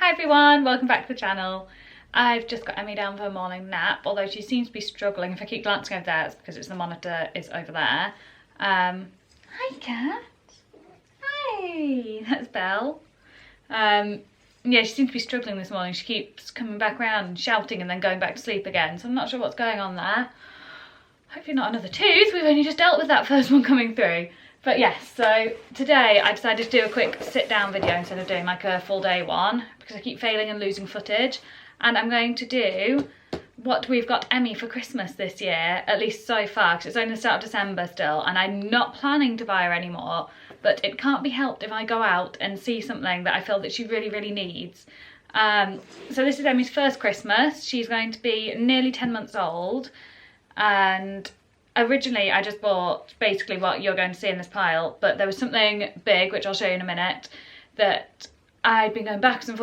Hi everyone, welcome back to the channel. I've just got Emmy down for a morning nap, although she seems to be struggling. If I keep glancing over there, it's because the monitor is over there. Hi cat. Hi, that's Belle. Yeah, she seems to be struggling this morning. She keeps coming back around and shouting and then going back to sleep again, so I'm not sure what's going on there. Hopefully not another tooth, we've only just dealt with that first one coming through. But yes, so today I decided to do a quick sit down video instead of doing like a full day one because I keep failing and losing footage, and I'm going to do what we've got Emmy for Christmas this year, at least so far, because it's only the start of December still and I'm not planning to buy her anymore, but it can't be helped if I go out and see something that I feel that she really needs. So this is Emmy's first Christmas. She's going to be nearly 10 months old, and originally I just bought basically what you're going to see in this pile, but there was something big, which I'll show you in a minute, that I'd been going backwards and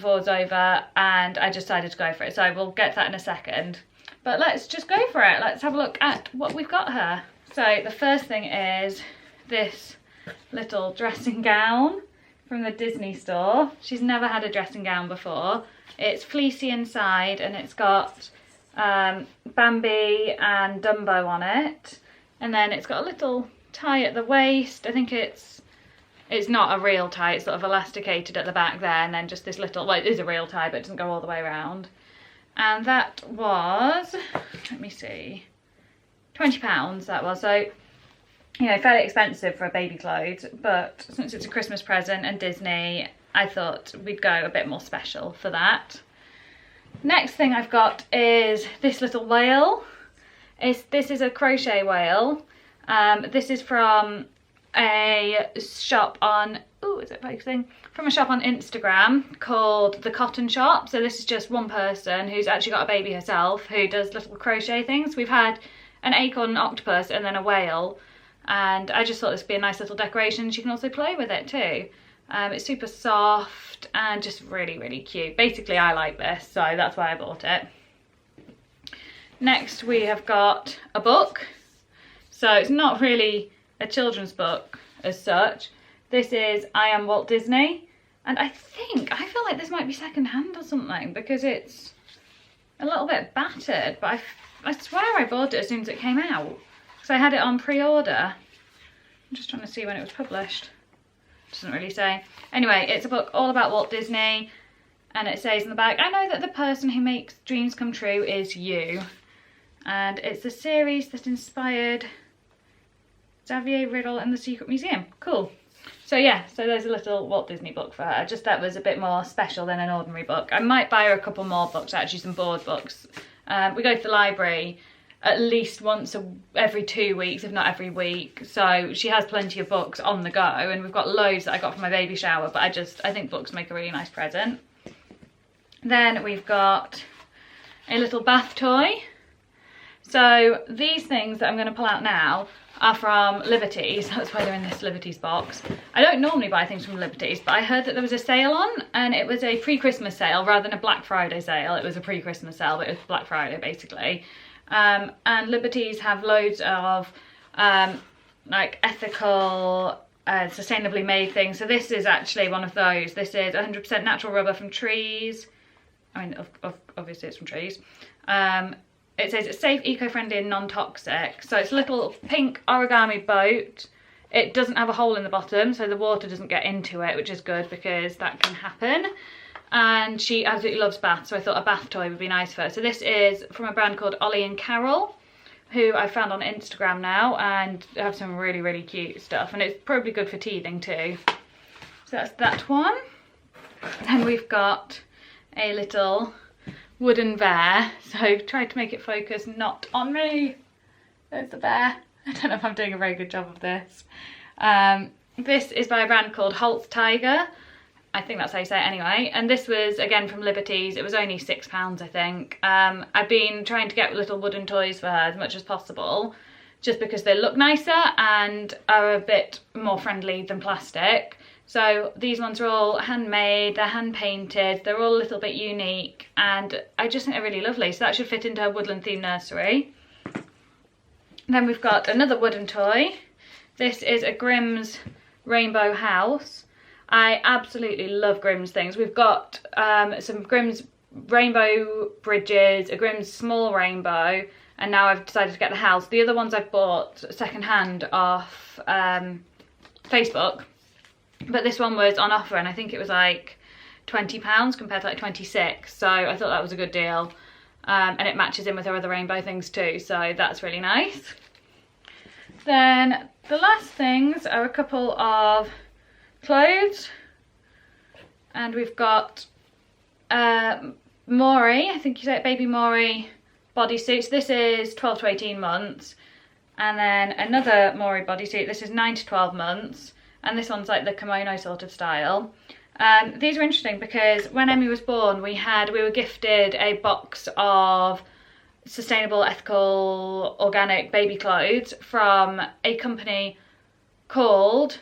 forwards over, and I just decided to go for it. So we'll get to that in a second. But let's just go for it. Let's have a look at what we've got her. So the first thing is this little dressing gown from the Disney store. She's never had a dressing gown before. It's fleecy inside and it's got Bambi and Dumbo on it, and then it's got a little tie at the waist. I think it's not a real tie, it's sort of elasticated at the back there, and then just this little, well, it is a real tie but it doesn't go all the way around. And that was, let me see, £20 that was. So, you know, fairly expensive for baby clothes, but since it's a Christmas present and Disney, I thought we'd go a bit more special for that. Next thing I've got is this little whale. This is a crochet whale. This is from a shop on, oh, is it focusing? From a shop on Instagram called The Cotton Shop. So this is just one person who's actually got a baby herself who does little crochet things. We've had an acorn, an octopus, and then a whale. And I just thought this would be a nice little decoration. She can also play with it too. It's super soft and just really cute. Basically, I like this, so that's why I bought it. Next, we have got a book. So it's not really a children's book as such. This is I Am Walt Disney, and I feel like this might be second-hand or something because it's a little bit battered, but I swear I bought it as soon as it came out because I had it on pre-order. I'm just trying to see when it was published. Doesn't really say. Anyway, it's a book all about Walt Disney, and it says in the back, I know that the person who makes dreams come true is you. And it's a series that inspired Xavier Riddle and the Secret Museum. Cool. So yeah, so there's a little Walt Disney book for her. Just that was a bit more special than an ordinary book. I might buy her a couple more books, actually some board books. We go to the library at least once every 2 weeks, if not every week. So she has plenty of books on the go, and we've got loads that I got from my baby shower, but I think books make a really nice present. Then we've got a little bath toy. So these things that I'm going to pull out now are from Liberty's. That's why they're in this Liberty's box. I don't normally buy things from Liberty's, but I heard that there was a sale on, and it was a pre-Christmas sale rather than a Black Friday sale. It was a pre-Christmas sale, but it was Black Friday basically. And Liberty's have loads of like ethical, sustainably made things. So this is actually one of those. This is 100% natural rubber from trees. I mean, obviously it's from trees. It says it's safe, eco-friendly and non-toxic. So it's a little pink origami boat. It doesn't have a hole in the bottom, so the water doesn't get into it, which is good because that can happen. And she absolutely loves baths, so I thought a bath toy would be nice for her. So this is from a brand called Ollie and Carol, who I found on Instagram now, and they have some really cute stuff, and it's probably good for teething too. So that's that one. Then we've got a little wooden bear, so tried to make it focus not on me. There's the bear. I don't know if I'm doing a very good job of this. This is by a brand called Holt's Tiger. I think that's how you say it anyway. And this was, again, from Liberty's. It was only £6, I think. I've been trying to get little wooden toys for her as much as possible, just because they look nicer and are a bit more friendly than plastic. So these ones are all handmade, they're hand painted, they're all a little bit unique, and I just think they're really lovely. So that should fit into her woodland themed nursery. Then we've got another wooden toy. This is a Grimm's Rainbow House. I absolutely love Grimm's things. We've got some Grimm's rainbow bridges, a Grimm's small rainbow, and now I've decided to get the house. The other ones I've bought secondhand off Facebook, but this one was on offer and I think it was like £20 compared to like 26, so I thought that was a good deal. And it matches in with her other rainbow things too, so that's really nice. Then the last things are a couple of clothes, and we've got Maury, I think you say it, baby Maury bodysuits. This is 12 to 18 months, and then another Maury bodysuit. This is 9 to 12 months, and this one's like the kimono sort of style. These are interesting because when Emmy was born, we were gifted a box of sustainable, ethical, organic baby clothes from a company called,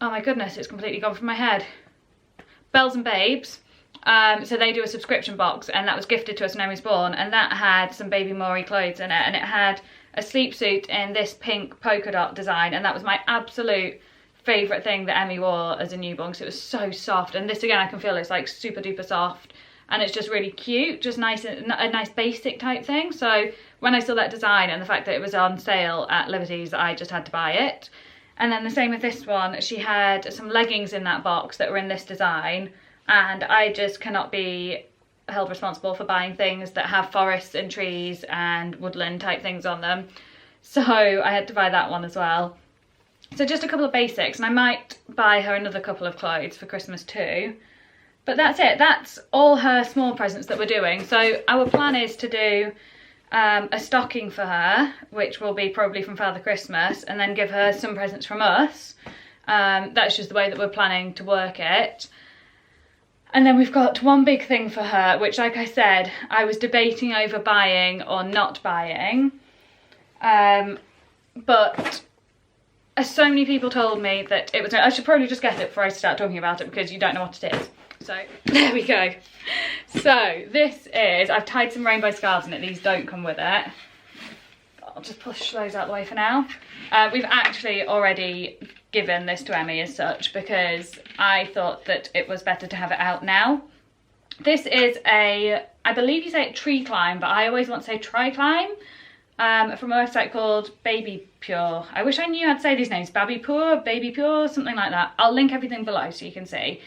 oh my goodness, it's completely gone from my head, Bells and Babes. So they do a subscription box, and that was gifted to us when Emmy was born, and that had some baby Maury clothes in it, and it had a sleep suit in this pink polka dot design, and that was my absolute favourite thing that Emmy wore as a newborn because it was so soft. And this again, I can feel it's like super duper soft, and it's just really cute, just nice, a nice basic type thing. So when I saw that design and the fact that it was on sale at Liberty's, I just had to buy it. And then the same with this one, she had some leggings in that box that were in this design, and I just cannot be held responsible for buying things that have forests and trees and woodland type things on them, so I had to buy that one as well. So just a couple of basics, and I might buy her another couple of clothes for Christmas too. But that's it, that's all her small presents that we're doing. So our plan is to do a stocking for her, which will be probably from Father Christmas, and then give her some presents from us. That's just the way that we're planning to work it. And then we've got one big thing for her, which, like I said, I was debating over buying or not buying. But so many people told me that it was, I should probably just get it before I start talking about it because you don't know what it is. So there we go. So this is, I've tied some rainbow scarves in it. These don't come with it. I'll just push those out the way for now. We've actually already given this to Emmy as such because I thought that it was better to have it out now. This is a, I believe you say it tree climb, but I always want to say tri-climb, from a website called Baby Pure. I wish I knew how to say these names. Baby Pure, Baby Pure, something like that. I'll link everything below so you can see.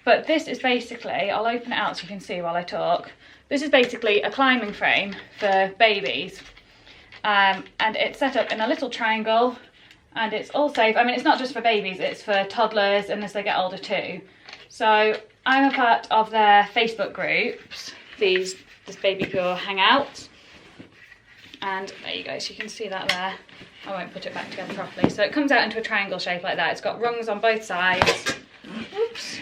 But this is basically, I'll open it out so you can see while I talk. This is basically a climbing frame for babies. And it's set up in a little triangle, and it's all safe. I mean, it's not just for babies, it's for toddlers and as they get older too. So I'm a part of their Facebook groups, this Baby Pure Hangout. And there you go, so you can see that there. I won't put it back together properly. So it comes out into a triangle shape like that. It's got rungs on both sides. Oops.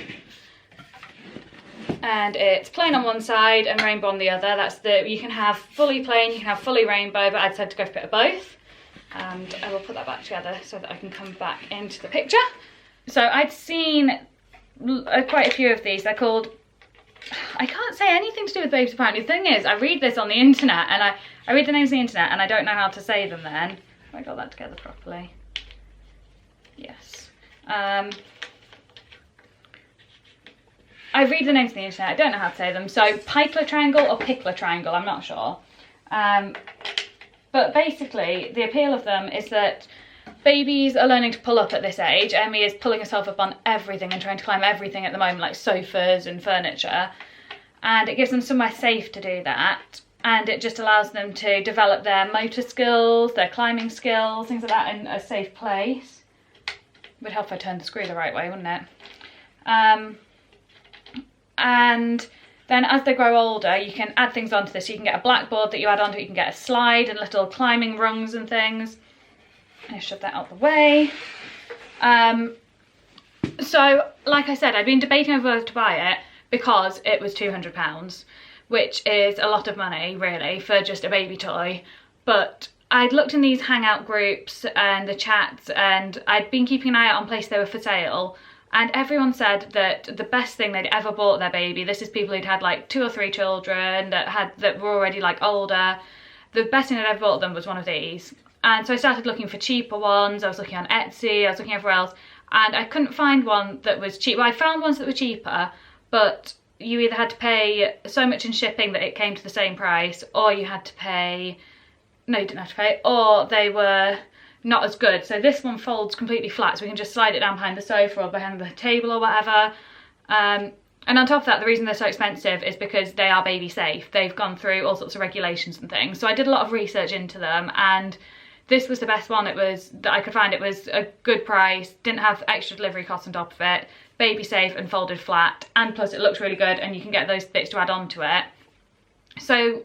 And it's plain on one side and rainbow on the other. That's you can have fully plain, you can have fully rainbow, but I decided to go for a bit of both. And I will put that back together so that I can come back into the picture. So I'd seen quite a few of these. They're called, I can't say anything to do with babies apparently. The thing is, I read this on the internet, and I read the names on the internet and I don't know how to say them then. Have I got that together properly? Yes. I read the names on the internet, I don't know how to say them. So Pikler triangle or Pickler triangle, I'm not sure. But basically the appeal of them is that babies are learning to pull up at this age. Emmy is pulling herself up on everything and trying to climb everything at the moment, like sofas and furniture. And it gives them somewhere safe to do that. And it just allows them to develop their motor skills, their climbing skills, things like that in a safe place. It would help if I turned the screw the right way, wouldn't it? And then as they grow older, you can add things onto this. You can get a blackboard that you add onto it, you can get a slide and little climbing rungs and things. I'll shove that out the way. So, like I said, I've been debating over whether to buy it because it was £200, which is a lot of money, really, for just a baby toy. But I'd looked in these hangout groups and the chats, and I'd been keeping an eye out on places they were for sale. And everyone said that the best thing they'd ever bought their baby, this is people who'd had like 2 or 3 children that were already like older, the best thing they'd ever bought them was one of these. And so I started looking for cheaper ones. I was looking on Etsy, I was looking everywhere else. and I couldn't find one that was cheap. Well, I found ones that were cheaper, but you either had to pay so much in shipping that it came to the same price, or you had to pay, no, you didn't have to pay, or they were not as good. So this one folds completely flat, so we can just slide it down behind the sofa or behind the table or whatever. And on top of that, the reason they're so expensive is because they are baby safe. They've gone through all sorts of regulations and things. So I did a lot of research into them, and this was the best one that I could find. It was a good price, didn't have extra delivery costs on top of it, baby safe and folded flat, and plus it looks really good and you can get those bits to add on to it. So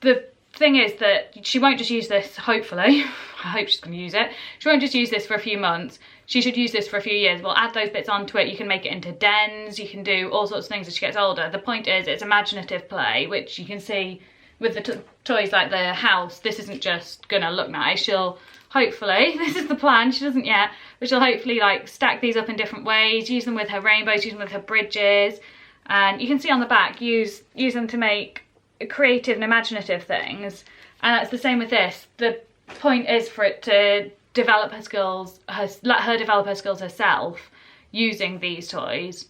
the thing is that she won't just use this, hopefully, I hope she's going to use it, she won't just use this for a few months, she should use this for a few years. We'll add those bits onto it, you can make it into dens, you can do all sorts of things as she gets older. The point is, it's imaginative play, which you can see with the toys like the house. This isn't just gonna look nice, she'll hopefully, this is the plan, she doesn't yet, but she'll hopefully like stack these up in different ways, use them with her rainbows, use them with her bridges, and you can see on the back, use them to make creative and imaginative things. And that's the same with this. The point is for it to develop her skills, let her develop her skills herself using these toys.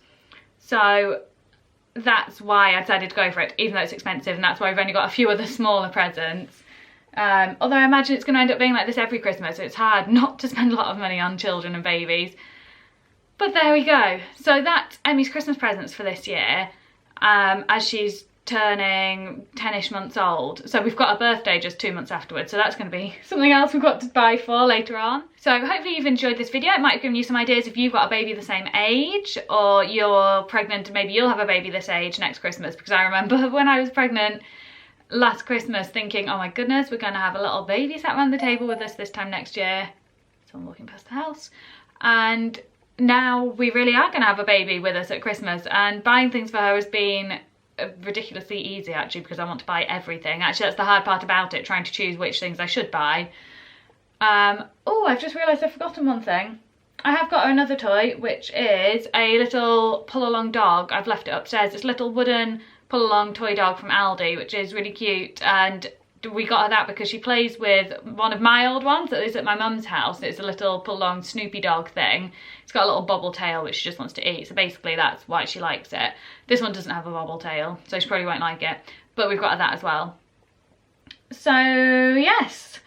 So that's why I decided to go for it, even though it's expensive, and that's why I've only got a few other smaller presents. Although I imagine it's going to end up being like this every Christmas, so it's hard not to spend a lot of money on children and babies. But there we go. So that's Emmy's Christmas presents for this year, as she's turning 10ish months old. So we've got a birthday just 2 months afterwards, so that's going to be something else we've got to buy for later on. So hopefully you've enjoyed this video. It might have given you some ideas if you've got a baby the same age, or you're pregnant and maybe you'll have a baby this age next Christmas, because I remember when I was pregnant last Christmas thinking, oh my goodness, we're going to have a little baby sat around the table with us this time next year. Someone walking past the house. And now we really are going to have a baby with us at Christmas, and buying things for her has been ridiculously easy actually, because I want to buy everything. Actually, that's the hard part about it, trying to choose which things I should buy. Oh, I've just realised I've forgotten one thing. I have got another toy, which is a little pull-along dog. I've left it upstairs. It's a little wooden pull-along toy dog from Aldi, which is really cute, and we got her that because she plays with one of my old ones that is at my mum's house. It's a little pull-along Snoopy dog thing. It's got a little bobble tail which she just wants to eat, so basically that's why she likes it. This one doesn't have a bobble tail, so she probably won't like it, but we've got her that as well. So yes,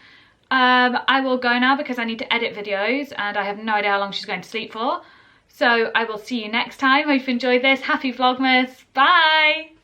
I will go now because I need to edit videos and I have no idea how long she's going to sleep for. So I will see you next time. Hope you've enjoyed this. Happy Vlogmas. Bye!